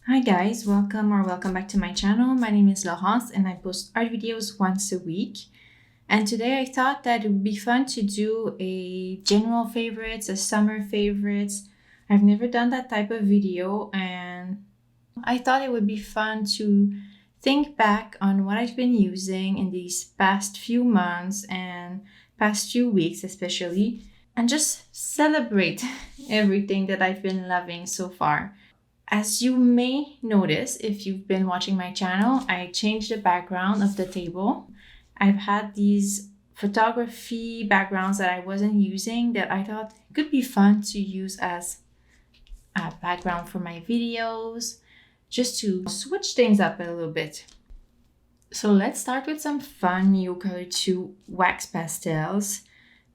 Hi guys, welcome back to my channel. My name is Laurence and I post art videos once a week. And today I thought that it would be fun to do a general favorites, a summer favorites. I've never done that type of video and I thought it would be fun to think back on what I've been using in these past few months and past few weeks especially, and just celebrate everything that I've been loving so far. As you may notice, if you've been watching my channel, I changed the background of the table. I've had these photography backgrounds that I wasn't using that I thought could be fun to use as a background for my videos, just to switch things up a little bit. So let's start with some fun Neocolor II wax pastels.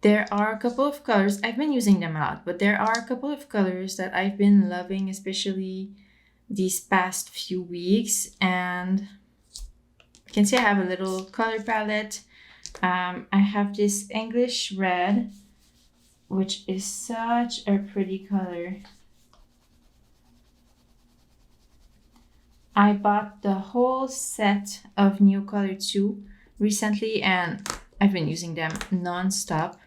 There are a couple of colors, I've been using them a lot, but there are a couple of colors that I've been loving, especially these past few weeks. And you can see I have a little color palette. I have this English red, which is such a pretty color. I bought the whole set of Neocolor II recently and I've been using them non-stop.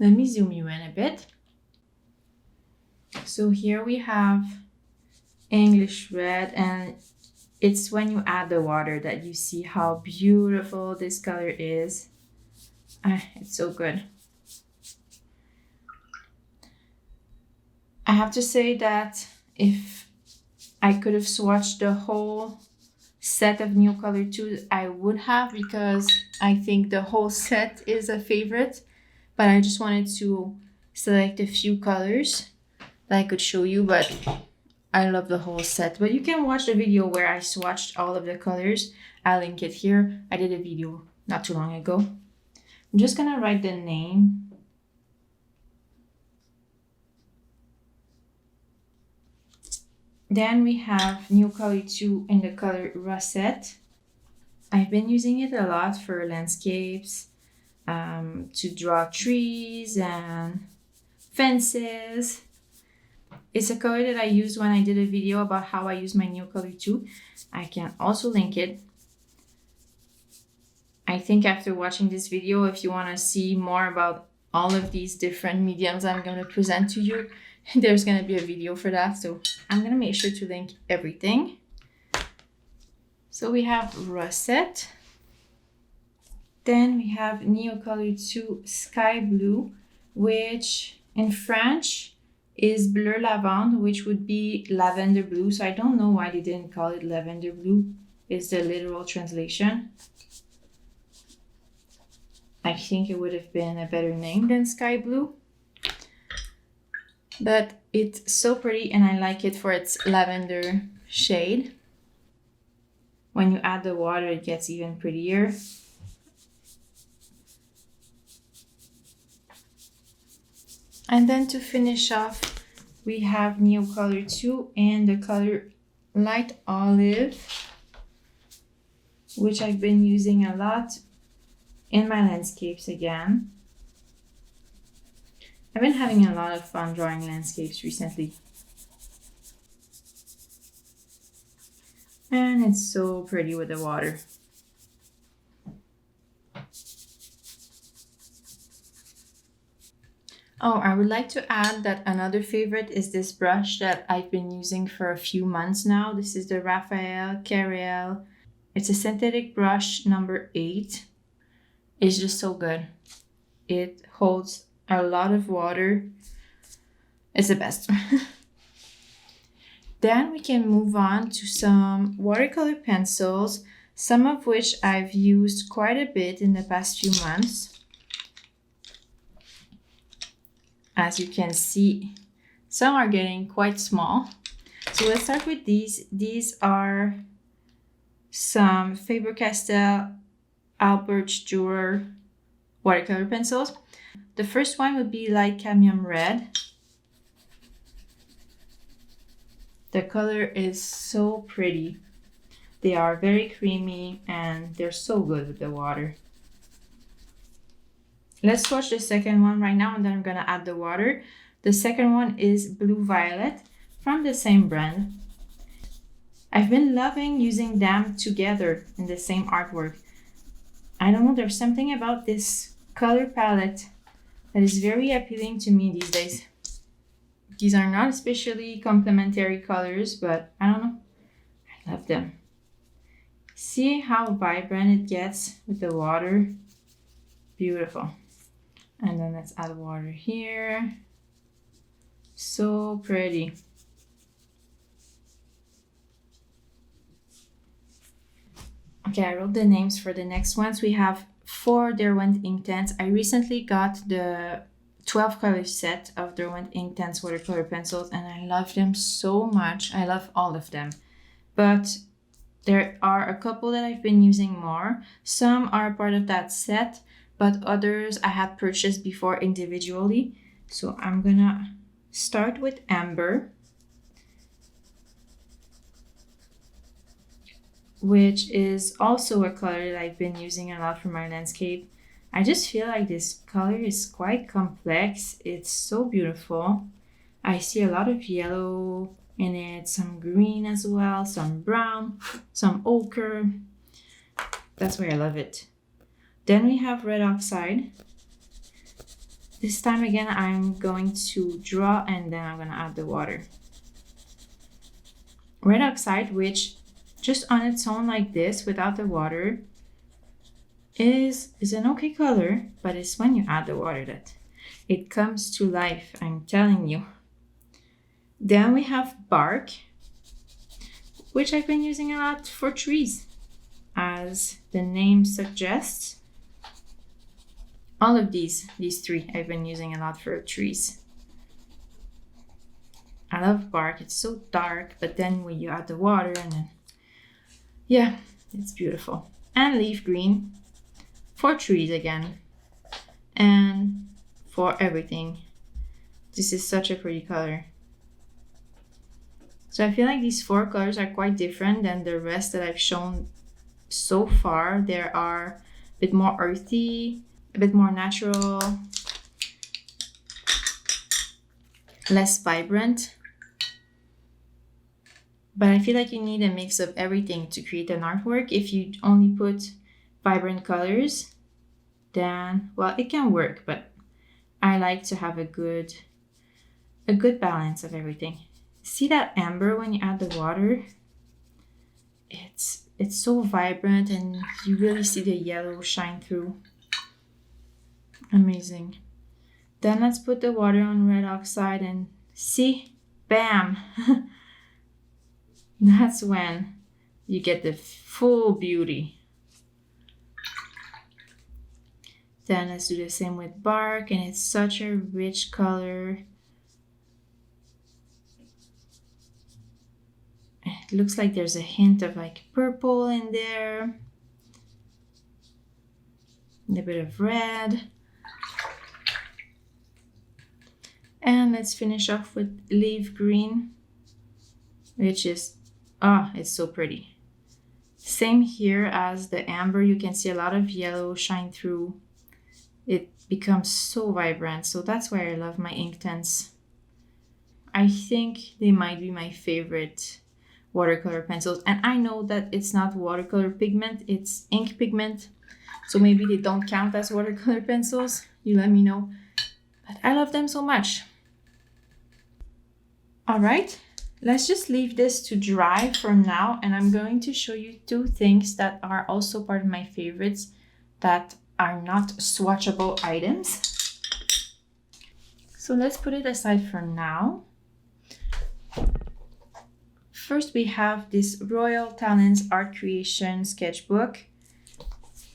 Let me zoom you in a bit. So here we have English red, and it's when you add the water that you see how beautiful this color is. It's so good. I have to say that if I could have swatched the whole set of Neocolor II, I would have, because I think the whole set is a favorite. But I just wanted to select a few colors that I could show you, but I love the whole set. But you can watch the video where I swatched all of the colors. I'll link it here. I did a video not too long ago. I'm just gonna write the name. Then we have Neocolor II in the color Russet. I've been using it a lot for landscapes, to draw trees and fences. It's a color that I used when I did a video about how I use my Neocolor II. I can also link it. I think after watching this video, if you want to see more about all of these different mediums I'm going to present to you, there's going to be a video for that. So I'm going to make sure to link everything. So we have Russet. Then we have Neocolor II Sky Blue, which in French is Bleu Lavande, which would be lavender blue. So I don't know why they didn't call it lavender blue, is the literal translation. I think it would have been a better name than Sky Blue. But it's so pretty and I like it for its lavender shade. When you add the water, it gets even prettier. And then to finish off, we have Neocolor II in the color Light Olive, which I've been using a lot in my landscapes again. I've been having a lot of fun drawing landscapes recently. And it's so pretty with the water. Oh, I would like to add that another favorite is this brush that I've been using for a few months now. This is the Raphael Carrel. It's a synthetic brush number 8. It's just so good. It holds a lot of water. It's the best. Then we can move on to some watercolor pencils, some of which I've used quite a bit in the past few months. As you can see, some are getting quite small. So let's start with these. These are some Faber-Castell Albert Dürer watercolor pencils. The first one would be light cadmium red. The color is so pretty. They are very creamy and they're so good with the water. Let's watch the second one right now and then I'm gonna add the water. The second one is blue violet, from the same brand. I've been loving using them together in the same artwork. I don't know, there's something about this color palette that is very appealing to me these days. These are not especially complementary colors, but I don't know, I love them. See how vibrant it gets with the water? Beautiful. And then let's add water here. So pretty. Okay, I wrote the names for the next ones. We have 4 Derwent inktense. I recently got the 12 color set of Derwent inktense watercolor pencils and I love them so much. I love all of them. But there are a couple that I've been using more. Some are part of that set, but others I had purchased before individually. So I'm gonna start with Amber, which is also a color that I've been using a lot for my landscape. I just feel like this color is quite complex. It's so beautiful. I see a lot of yellow in it, some green as well, some brown, some ochre. That's why I love it. Then we have red oxide. This time again, I'm going to draw and then I'm gonna add the water. Red oxide, which just on its own like this without the water is an okay color, but it's when you add the water that it comes to life, I'm telling you. Then we have bark, which I've been using a lot for trees, as the name suggests. All of these 3 I've been using a lot for trees. I love bark, it's so dark, but then when you add the water and then, yeah, it's beautiful. And leaf green for trees again, and for everything. This is such a pretty color. So I feel like these 4 colors are quite different than the rest that I've shown so far. They are a bit more earthy, a bit more natural, less vibrant. But I feel like you need a mix of everything to create an artwork. If you only put vibrant colors, then, well, it can work, but I like to have a good balance of everything. See that amber when you add the water? It's so vibrant and you really see the yellow shine through. Amazing. Then let's put the water on red oxide and see, bam! That's when you get the full beauty. Then let's do the same with bark, and it's such a rich color. It looks like there's a hint of like purple in there, and a bit of red. And let's finish off with leaf green, which is, it's so pretty. Same here as the amber, you can see a lot of yellow shine through. It becomes so vibrant, so that's why I love my inktense. I think they might be my favorite watercolor pencils, and I know that it's not watercolor pigment, it's ink pigment, so maybe they don't count as watercolor pencils. You let me know, but I love them so much. All right, let's just leave this to dry for now, and I'm going to show you 2 things that are also part of my favorites that are not swatchable items. So let's put it aside for now. First, we have this Royal Talents Art Creation sketchbook.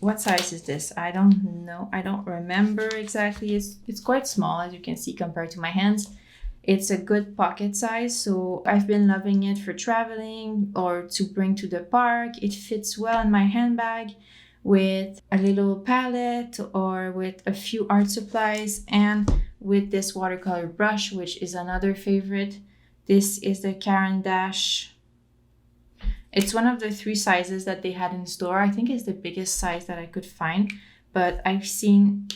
What size is this? I don't know. I don't remember exactly. It's quite small, as you can see, compared to my hands. It's a good pocket size, so I've been loving it for traveling or to bring to the park. It fits well in my handbag with a little palette or with a few art supplies, and with this watercolor brush, which is another favorite. This is the Caran d'Ache. It's one of the 3 sizes that they had in store. I think it's the biggest size that I could find, but I've seen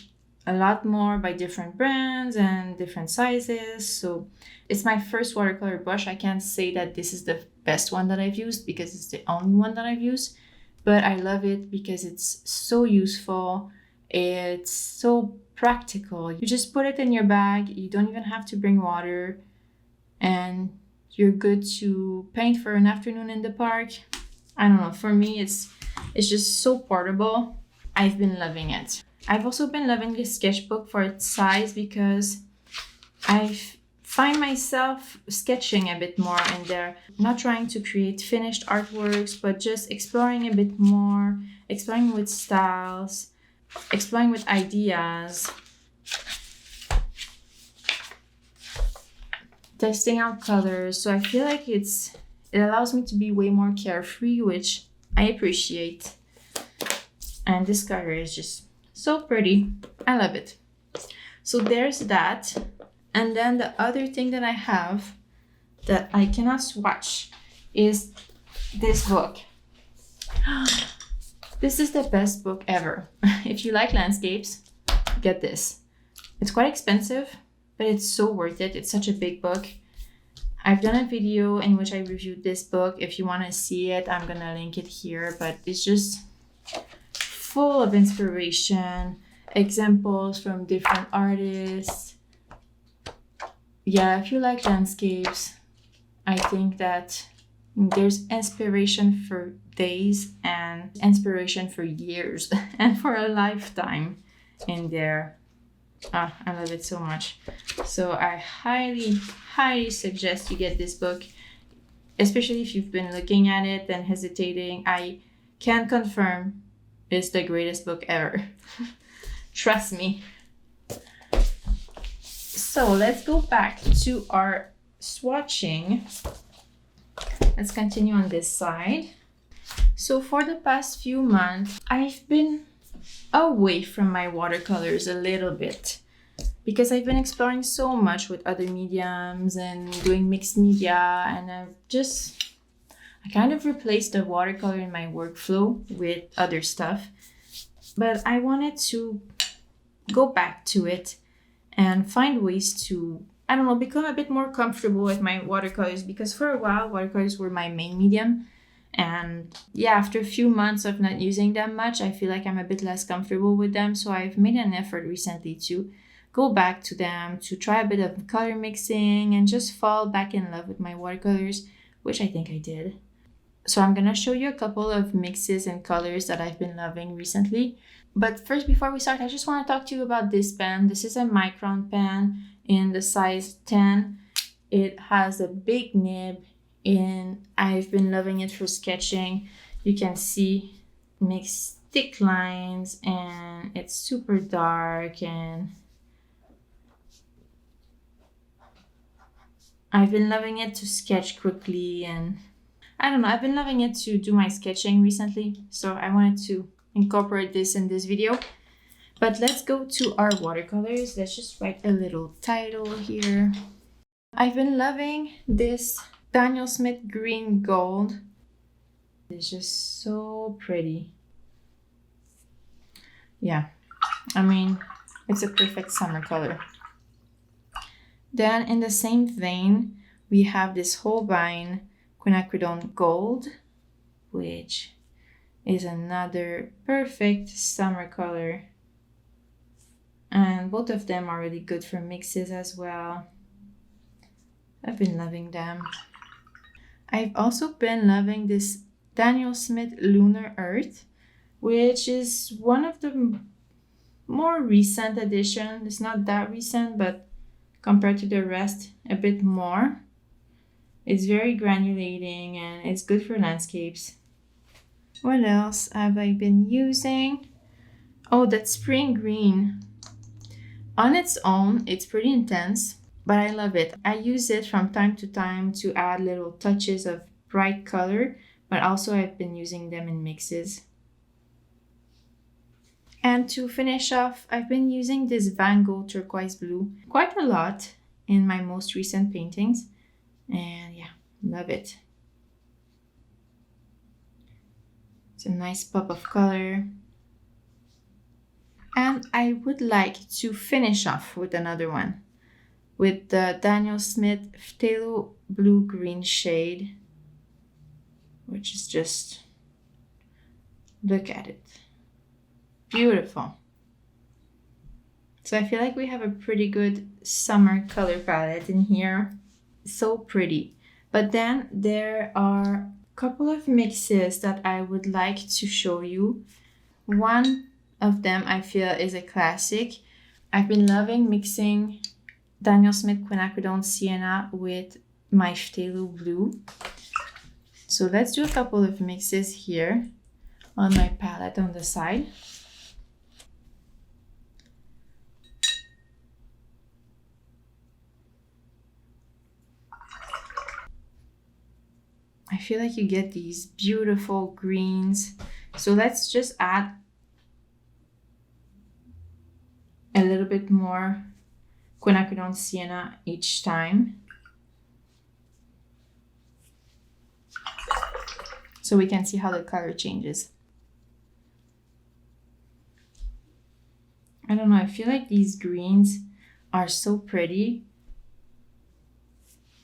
a lot more by different brands and different sizes. So it's my first watercolor brush. I can't say that this is the best one that I've used because it's the only one that I've used, but I love it because it's so useful. It's so practical. You just put it in your bag. You don't even have to bring water, and you're good to paint for an afternoon in the park. I don't know, for me it's just so portable. I've been loving it. I've also been loving this sketchbook for its size because I find myself sketching a bit more in there, not trying to create finished artworks, but just exploring a bit more, exploring with styles, exploring with ideas, testing out colors. So I feel like it allows me to be way more carefree, which I appreciate. And this color is just so pretty. I love it. So there's that. And then the other thing that I have that I cannot swatch is this book. This is the best book ever. If you like landscapes, get this. It's quite expensive, but it's so worth it. It's such a big book. I've done a video in which I reviewed this book. If you want to see it, I'm gonna link it here, but it's just full of inspiration, examples from different artists. Yeah, if you like landscapes, I think that there's inspiration for days and inspiration for years and for a lifetime in there. I love it so much. So I highly suggest you get this book, especially if you've been looking at it and hesitating. I can confirm it's the greatest book ever. Trust me. So let's go back to our swatching. Let's continue on this side. So for the past few months, I've been away from my watercolors a little bit because I've been exploring so much with other mediums and doing mixed media, and I kind of replaced the watercolor in my workflow with other stuff. But I wanted to go back to it and find ways to, I don't know, become a bit more comfortable with my watercolors, because for a while watercolors were my main medium. And yeah, after a few months of not using them much, I feel like I'm a bit less comfortable with them. So I've made an effort recently to go back to them, to try a bit of color mixing and just fall back in love with my watercolors, which I think I did. So I'm gonna show you a couple of mixes and colors that I've been loving recently. But first, before we start, I just want to talk to you about this pen. This is a micron pen in the size 10. It has a big nib, and I've been loving it for sketching. You can see it makes thick lines, and it's super dark, and I've been loving it to sketch quickly, and I don't know, I've been loving it to do my sketching recently, so I wanted to incorporate this in this video. But let's go to our watercolors. Let's just write a little title here. I've been loving this Daniel Smith green gold. It's just so pretty. Yeah, I mean, it's a perfect summer color. Then in the same vein, we have this Holbein quinacridone gold, which is another perfect summer color. And both of them are really good for mixes as well. I've been loving them. I've also been loving this Daniel Smith Lunar Earth, which is one of the more recent edition. It's not that recent, but compared to the rest, a bit more. It's very granulating and it's good for landscapes. What else have I been using? Oh, that spring green. On its own, it's pretty intense, but I love it. I use it from time to time to add little touches of bright color, but also I've been using them in mixes. And to finish off, I've been using this Van Gogh turquoise blue quite a lot in my most recent paintings. And yeah, love it. It's a nice pop of color. And I would like to finish off with another one with the Daniel Smith Phthalo Blue-Green shade, which is just, look at it. Beautiful. So I feel like we have a pretty good summer color palette in here. So pretty. But then there are a couple of mixes that I would like to show you. One of them I feel is a classic. I've been loving mixing Daniel Smith Quinacridone Sienna with my Phthalo Blue. So let's do a couple of mixes here on my palette on the side. I feel like you get these beautiful greens. So let's just add a little bit more Quinacridone Sienna each time, so we can see how the color changes. I don't know, I feel like these greens are so pretty.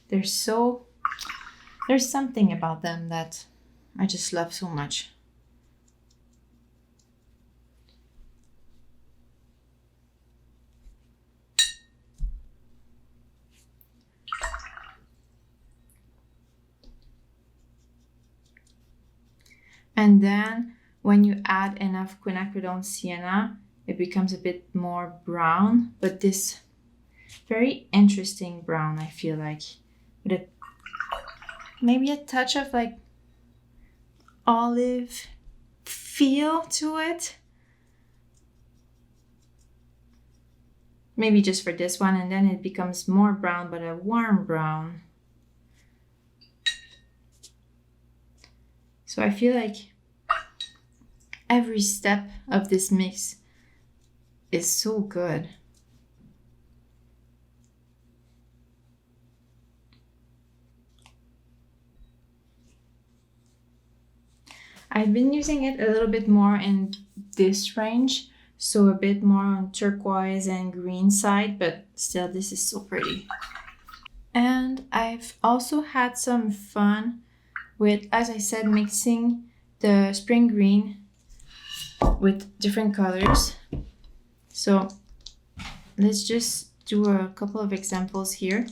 There's something about them that I just love so much. And then when you add enough Quinacridone Sienna, it becomes a bit more brown, but this very interesting brown, I feel like, with maybe a touch of like olive feel to it. Maybe just for this one, and then it becomes more brown, but a warm brown. So I feel like every step of this mix is so good. I've been using it a little bit more in this range, so a bit more on turquoise and green side, but still this is so pretty. And I've also had some fun with, as I said, mixing the spring green with different colors. So let's just do a couple of examples here.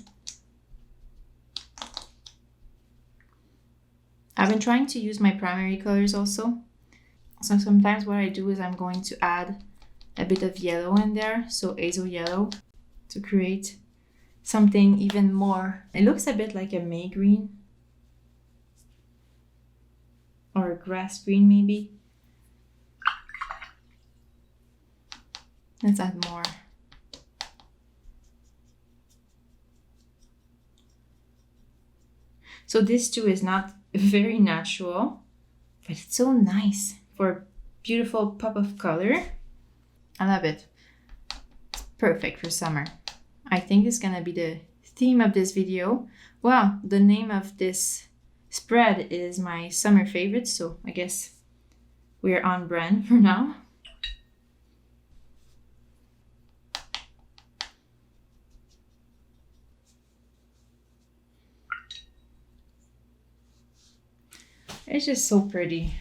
I've been trying to use my primary colors also. So sometimes what I do is I'm going to add a bit of yellow in there, so azo yellow, to create something even more. It looks a bit like a May green or a grass green maybe. Let's add more. So this too is not very natural, but it's so nice for a beautiful pop of color. I love it. It's perfect for summer. I think it's gonna be the theme of this video. Well, the name of this spread is my summer favorite, so I guess we're on brand for now. It's just so pretty.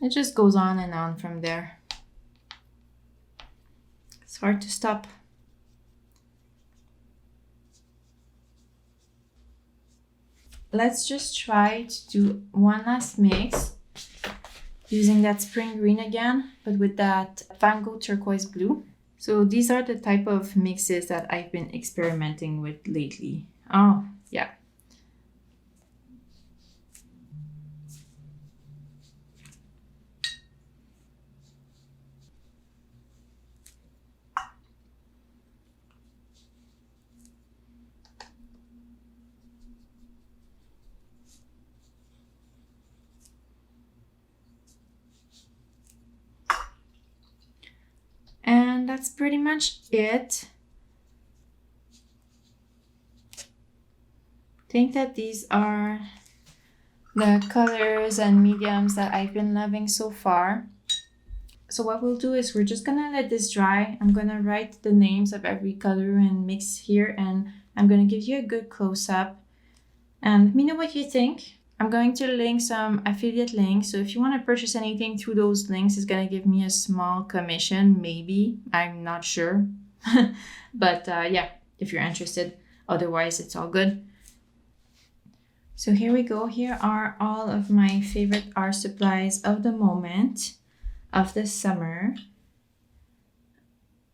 It just goes on and on from there. It's hard to stop. Let's just try to do one last mix using that spring green again, but with that Van Gogh turquoise blue. So these are the type of mixes that I've been experimenting with lately. Oh, yeah. And that's pretty much it. I think that these are the colors and mediums that I've been loving so far. So what we'll do is we're just gonna let this dry. I'm gonna write the names of every color and mix here, and I'm gonna give you a good close-up. And let me know what you think. I'm going to link some affiliate links. So if you want to purchase anything through those links, it's going to give me a small commission, maybe. I'm not sure. But yeah, if you're interested. Otherwise, it's all good. So here we go. Here are all of my favorite art supplies of the moment, of the summer.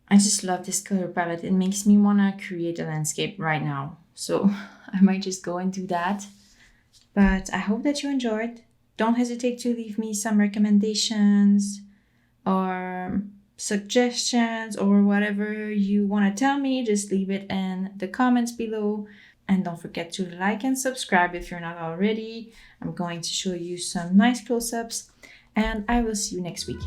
I just love this color palette. It makes me want to create a landscape right now. So I might just go and do that. But I hope that you enjoyed. Don't hesitate to leave me some recommendations or suggestions or whatever you want to tell me. Just leave it in the comments below. And don't forget to like and subscribe if you're not already. I'm going to show you some nice close-ups. And I will see you next week.